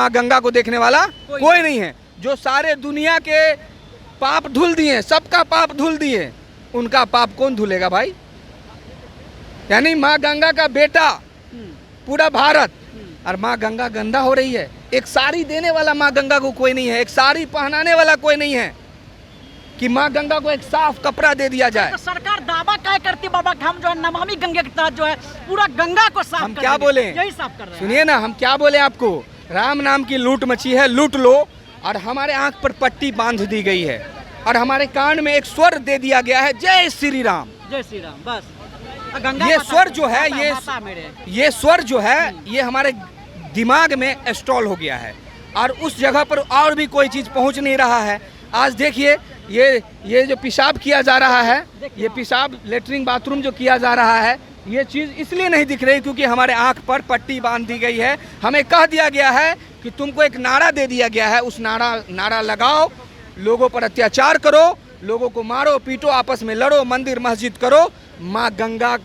माँ गंगा को देखने वाला कोई नहीं है। जो सारे दुनिया के पाप धुल दिए, सबका पाप धुल दिए, उनका पाप कौन धुलेगा भाई? यानी माँ गंगा का बेटा पूरा भारत, और माँ गंगा गंदा हो रही है। एक साड़ी देने वाला माँ गंगा को कोई नहीं है, एक साड़ी पहनाने वाला कोई नहीं है कि माँ गंगा को एक साफ कपड़ा दे दिया जाए। तो सरकार दावा क्या करती बाबा कि हम जो है नमामि गंगे के तहत जो है पूरा गंगा को साफ हम कर क्या देंगे। बोले? यही साफ कर रहे हैं। सुनिए ना, हम क्या बोले आपको? राम नाम की लूट मची है, लूट लो। और हमारे आंख पर पट्टी बांध दी गई है और हमारे कान में एक स्वर दे दिया गया है, जय श्री राम। जय श्री राम। बस गंगा ये माता- स्वर जो है, माता मेरे। ये स्वर जो है, ये हमारे दिमाग में इंस्टॉल हो गया है और उस जगह पर और भी कोई चीज़ पहुंच नहीं रहा है। आज देखिए, ये जो पेशाब किया जा रहा है, ये पेशाब लेटरिन बाथरूम जो किया जा रहा है, ये चीज़ इसलिए नहीं दिख रही क्योंकि हमारे आंख पर पट्टी बांध दी गई है। हमें कह दिया गया है कि तुमको एक नारा दे दिया गया है, उस नारा लगाओ, लोगों पर अत्याचार करो, लोगों को मारो पीटो, आपस में लड़ो, मंदिर मस्जिद करो, माँ गंगा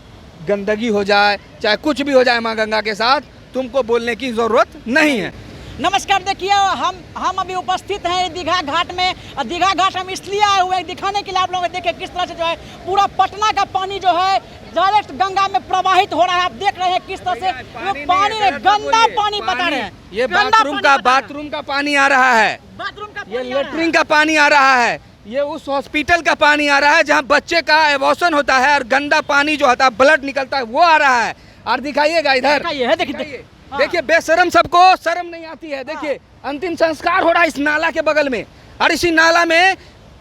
गंदगी हो जाए, चाहे कुछ भी हो जाए, माँ गंगा के साथ तुमको बोलने की ज़रूरत नहीं है। नमस्कार, देखिए हम अभी उपस्थित हैं दीघा घाट में। और दीघा घाट हम इसलिए आए हुए हैं दिखाने के लिए आप लोगों को, देखें किस तरह से जो है पूरा पटना का पानी जो है डायरेक्ट गंगा में प्रवाहित हो रहा है। आप देख रहे हैं किस तरह से वो पानी में गंदा पानी बता रहे हैं। ये गंदा बाथरूम का पानी आ रहा है, बाथरूम का ये पानी आ रहा है। लेटरिन का पानी आ रहा है, ये उस हॉस्पिटल का पानी आ रहा है जहाँ बच्चे का एबॉर्शन होता है और गंदा पानी जो होता है, ब्लड निकलता है, वो आ रहा है। और दिखाइएगा इधर, दिखाइए, है, देखिए। हाँ। देखिए बेशरम, सबको शर्म नहीं आती है। देखिए अंतिम संस्कार हो रहा है इस नाला के बगल में और इसी नाला में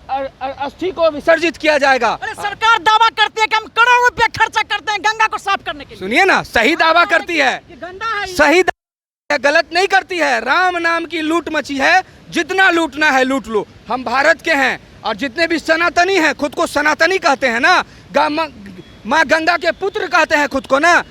अस्थि को विसर्जित किया जाएगा। अरे सरकार दावा करती है कि हम करोड़ों रुपया खर्चा करते हैं गंगा को साफ करने के लिए। सुनिए ना, सही दावा करती है, कि गंदा है ये। सही गलत नहीं करती है। राम नाम की लूट मची है, जितना लूटना है लूट लो। हम भारत के हैं और जितने भी सनातनी हैं, खुद को सनातनी कहते हैं ना, माँ गंगा के पुत्र कहते हैं खुद को ना,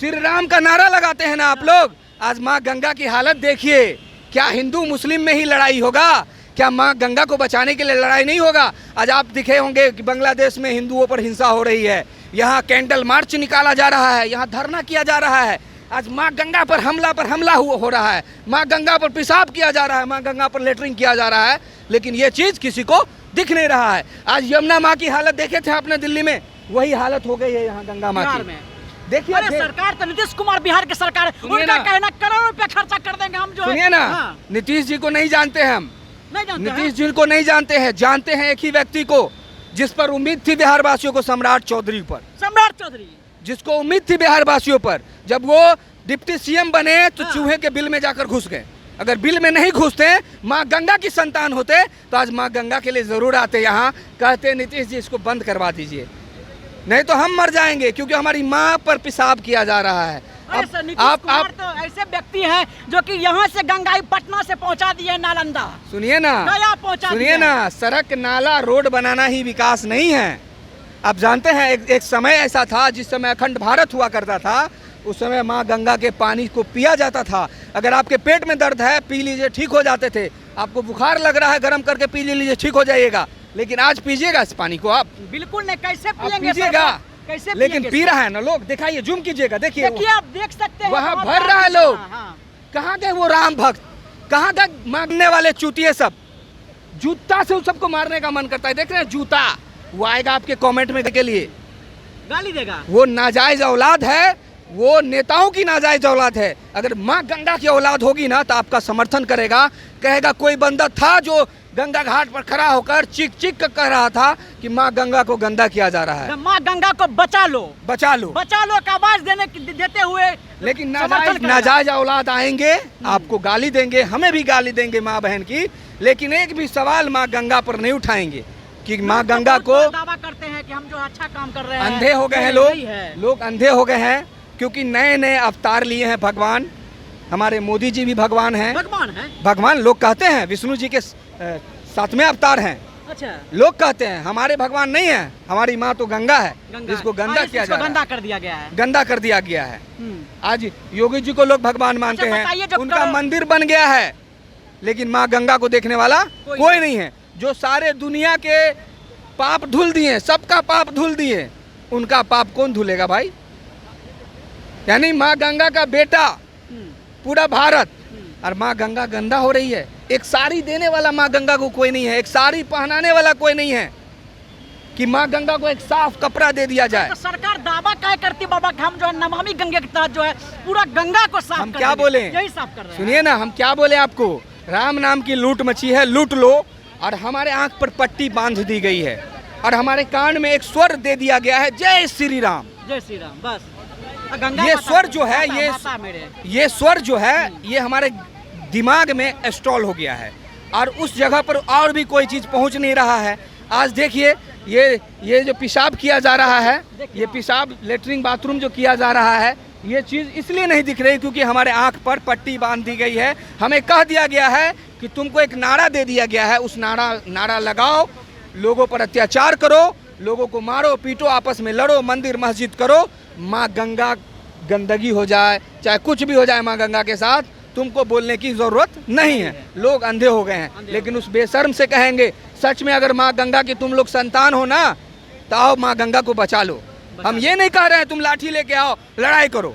श्री राम का नारा लगाते हैं ना आप लोग। आज माँ गंगा की हालत देखिए। क्या हिंदू मुस्लिम में ही लड़ाई होगा? क्या माँ गंगा को बचाने के लिए लड़ाई नहीं होगा? आज आप दिखे होंगे कि बांग्लादेश में हिंदुओं पर हिंसा हो रही है, यहाँ कैंडल मार्च निकाला जा रहा है, यहाँ धरना किया जा रहा है। आज माँ गंगा पर हमला हो रहा है, माँ गंगा पर पेशाब किया जा रहा है, माँ गंगा पर लेटरिंग किया जा रहा है, लेकिन ये चीज़ किसी को दिख नहीं रहा है। आज यमुना माँ की हालत देखे थे आपने दिल्ली में, वही हालत हो गई है यहाँ गंगा माँ की। देखिए सरकार तो नीतीश कुमार बिहार की सरकार है, उनका कहना करोड़ों रुपया खर्चा कर देंगे हम जो है। सुनिए ना, हाँ। नीतीश जी को नहीं जानते हम, नहीं जानते हैं? नीतीश जी को नहीं जानते हैं। जानते हैं एक ही व्यक्ति को जिस पर उम्मीद थी बिहार वासियों को, सम्राट चौधरी पर। सम्राट चौधरी जिसको उम्मीद थी बिहार वासियों पर, जब वो डिप्टी सीएम बने तो चूहे के बिल में जाकर घुस गए। अगर बिल में नहीं घुसते, माँ गंगा की संतान होते, तो आज माँ गंगा के लिए जरूर आते यहाँ, कहते नीतीश जी इसको बंद करवा दीजिए, नहीं तो हम मर जाएंगे, क्योंकि हमारी माँ पर पेशाब किया जा रहा है। आप तो ऐसे व्यक्ति हैं जो कि यहाँ से गंगा पटना से पहुँचा दिए नालंदा। सुनिए ना, सुनिए ना, सड़क नाला रोड बनाना ही विकास नहीं है। आप जानते हैं एक समय ऐसा था जिस समय अखंड भारत हुआ करता था, उस समय माँ गंगा के पानी को पिया जाता था। अगर आपके पेट में दर्द है, पी लीजिए, ठीक हो जाते थे। आपको बुखार लग रहा है, गर्म करके पी लीजिए, ठीक हो जाइएगा। लेकिन आज पीजिएगा इस पानी को आप? बिल्कुल नहीं, कैसे पिएंगे? पीजिएगा, कैसे? लेकिन पी रहा है ना लोग। दिखाइए, जूम कीजिएगा, देखिए आप देख सकते हैं वहाँ भर रहा है लोग। कहाँ गए वो राम भक्त? कहाँ गए मांगने वाले चूतिए सब? जूता से उस सबको मारने का मन करता है। देख रहे हैं जूता, वो आएगा आपके कमेंट में के लिए गाली देगा। वो नाजायज औलाद है, वो नेताओं की नाजायज औलाद है। अगर माँ गंगा की औलाद होगी ना तो आपका समर्थन करेगा, कहेगा कोई बंदा था जो गंगा घाट पर खड़ा होकर चीख चीख कर कह रहा था कि माँ गंगा को गंदा किया जा रहा है, माँ गंगा को बचा लो, बचा लो, बचा लो का आवाज देते हुए। लेकिन नाजायज औलाद आएंगे, आपको गाली देंगे, हमें भी गाली देंगे माँ बहन की, लेकिन एक भी सवाल माँ गंगा पर नहीं उठाएंगे कि माँ गंगा को। दावा करते हैं कि हम जो अच्छा काम कर रहे हैं। अंधे हो गए हैं लोग अंधे हो गए हैं, क्योंकि नए नए अवतार लिए हैं भगवान। हमारे मोदी जी भी भगवान हैं। भगवान लोग कहते हैं, विष्णु जी के 7वें अवतार हैं। अच्छा, लोग कहते हैं, हमारे भगवान नहीं है, हमारी माँ तो गंगा है, जिसको गंदा किया जा रहा है, गंदा कर दिया गया है, गंदा कर दिया गया है। आज योगी जी को लोग भगवान मानते हैं, उनका मंदिर बन गया है, लेकिन माँ गंगा को देखने वाला कोई नहीं है। जो सारे दुनिया के पाप धुल दिए, सबका पाप धुल दिए, उनका पाप कौन धुलेगा भाई? यानी माँ गंगा का बेटा पूरा भारत, और माँ गंगा गंदा हो रही है। एक साड़ी देने वाला माँ गंगा को कोई नहीं है, एक साड़ी पहनाने वाला कोई नहीं है कि माँ गंगा को एक साफ कपड़ा दे दिया जाए। तो सरकार दावा क्या करती बाबा कि हम जो है नमामि गंगे के तहत जो है पूरा गंगा को साफ हम कर क्या देंगे। बोले? यही साफ कर रहे हैं। सुनिए ना, हम क्या बोले आपको, राम नाम की लूट मची है, लूट लो। और हमारे आंख पर पट्टी बांध दी गई है और हमारे कान में एक स्वर दे दिया गया है, जय श्री राम। जय श्री राम, बस। गंगा ये माता- स्वर जो है, माता- ये माता मेरे। ये स्वर जो है, ये हमारे दिमाग में इंस्टॉल हो गया है और उस जगह पर और भी कोई चीज़ पहुंच नहीं रहा है। आज देखिए, ये जो पेशाब किया जा रहा है, ये पेशाब लेटरिन बाथरूम जो किया जा रहा है, ये चीज़ इसलिए नहीं दिख रही क्योंकि हमारे आंख पर पट्टी बांध दी गई है। हमें कह दिया गया है कि तुमको एक नारा दे दिया गया है, उस नारा लगाओ, लोगों पर अत्याचार करो, लोगों को मारो पीटो, आपस में लड़ो, मंदिर मस्जिद करो, माँ गंगा गंदगी हो जाए, चाहे कुछ भी हो जाए माँ गंगा के साथ, तुमको बोलने की ज़रूरत नहीं है। लोग अंधे हो गए हैं, लेकिन उस बेशर्म से कहेंगे, सच में अगर माँ गंगा की तुम लोग संतान हो ना, तो आओ माँ गंगा को बचा लो। हम ये नहीं कह रहे हैं तुम लाठी लेके आओ लड़ाई करो,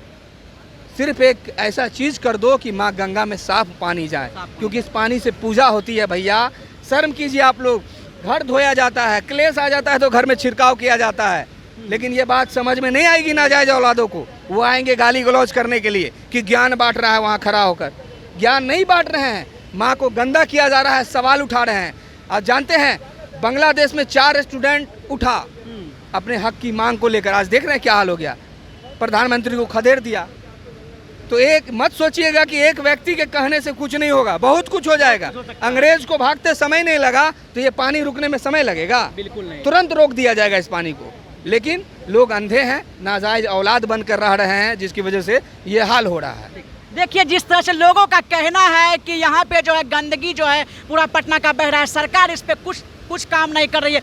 सिर्फ एक ऐसा चीज़ कर दो कि माँ गंगा में साफ पानी जाए, क्योंकि इस पानी से पूजा होती है। भैया शर्म कीजिए आप लोग, घर धोया जाता है, क्लेश आ जाता है तो घर में छिड़काव किया जाता है, लेकिन ये बात समझ में नहीं आएगी नाजायज औलादों को। वो आएंगे गाली गलौज करने के लिए कि ज्ञान बांट रहा है वहाँ खड़ा होकर। ज्ञान नहीं बांट रहे हैं, माँ को गंदा किया जा रहा है, सवाल उठा रहे हैं। आप जानते हैं बांग्लादेश में 4 स्टूडेंट उठा अपने हक की मांग को लेकर, आज देख रहे हैं क्या हाल हो गया, प्रधानमंत्री को खदेड़ दिया। तो एक मत सोचिएगा कि एक व्यक्ति के कहने से कुछ नहीं होगा, बहुत कुछ हो जाएगा। अंग्रेज को भागते समय नहीं लगा तो ये पानी रुकने में समय लगेगा, बिल्कुल नहीं। तुरंत रोक दिया जाएगा इस पानी को। लेकिन लोग अंधे हैं, नाजायज औलाद बनकर रह रहे हैं, जिसकी वजह से ये हाल हो रहा है। देखिए, जिस तरह से लोगों का कहना है कि यहाँ पे जो है गंदगी जो है पूरा पटना का बह रहा है, सरकार इस पे कुछ काम नहीं कर रही है।